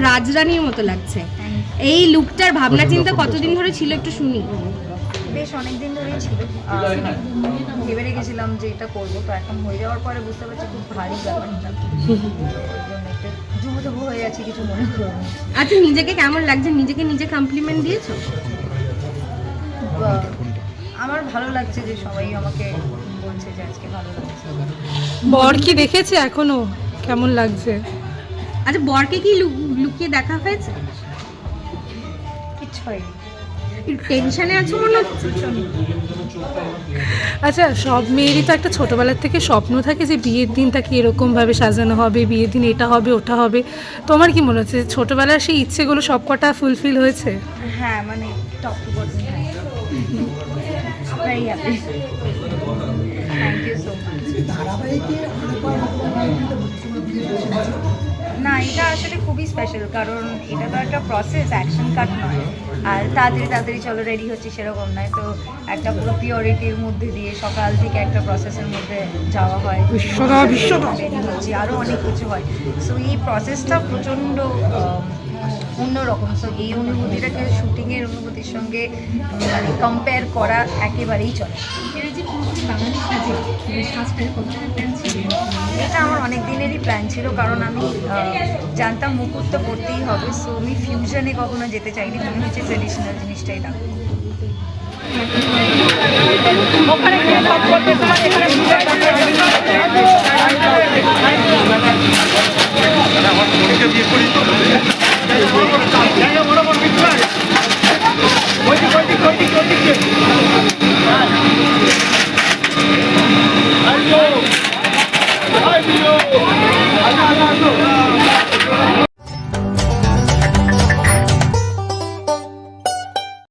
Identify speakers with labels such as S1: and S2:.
S1: রাজরানীর মতো লাগছে। এই লুকটার ভাবনা চিন্তা কতদিন ধরে ছিল একটু শুনি।
S2: বেশ অনেকদিন ধরেই ছিল, ভেবে রেখেছিলাম যে এটা করবো, তো এখন হয়ে যাওয়ার পরে বুঝতে পারছি খুব ভারী ব্যাপারটা, ওই জন্য একটু জুবুজুবু হয়ে যাচ্ছে, কিছু মনে করবো।
S1: আচ্ছা, নিজেকে কেমন লাগছে? নিজেকে নিজে কমপ্লিমেন্ট দিয়েছো?
S2: আমার ভালো লাগছে যে সবাই আমাকে বলছে যে আজকে ভালো লাগছে।
S3: বর কি দেখেছে এখনো কেমন লাগছে?
S1: আচ্ছা, বরকে কি লুকিয়ে দেখা হয়েছে?
S2: কিচ্ছু হয়নি।
S1: টেনশনে আছো মনে হচ্ছে।
S3: আচ্ছা, সব মেয়েরই তো একটা ছোটবেলার থেকে স্বপ্ন থাকে যে বিয়ের দিন তাকে এরকমভাবে সাজানো হবে, বিয়ের দিন এটা হবে ওটা হবে। তোমার কি মনে হচ্ছে ছোটবেলার সেই ইচ্ছেগুলো সব কটা ফুলফিল হয়েছে?
S2: হ্যাঁ, মানে টপ টু বটম, হ্যাঁ, very happy, thank you so much. না, এটা আসলে খুবই স্পেশাল, কারণ এটা তো একটা প্রসেস, অ্যাকশন কাট নয়, আর তাড়াতাড়ি চলো রেডি হচ্ছে সেরকম নয়, তো একটা পুরো পিওরিটির মধ্যে দিয়ে সকাল থেকে একটা প্রসেসের মধ্যে যাওয়া হয়, রেডি হচ্ছে, আরও অনেক কিছু হয়। সো এই প্রসেসটা প্রচণ্ড অন্যরকম। সো এই অনুভূতিটাকে শুটিংয়ের অনুভূতির সঙ্গে মানে কম্পেয়ার করা একেবারেই চলে। এটা আমার অনেক দিনেরই প্ল্যান ছিল, কারণ আমি জানতাম মুকুট তো পড়তেই হবে, সো আমি ফিউশনে কখনো যেতে চাইনি, মনে হচ্ছে ট্রেডিশনাল জিনিসটাই রাখবো।
S4: Ay, Dios!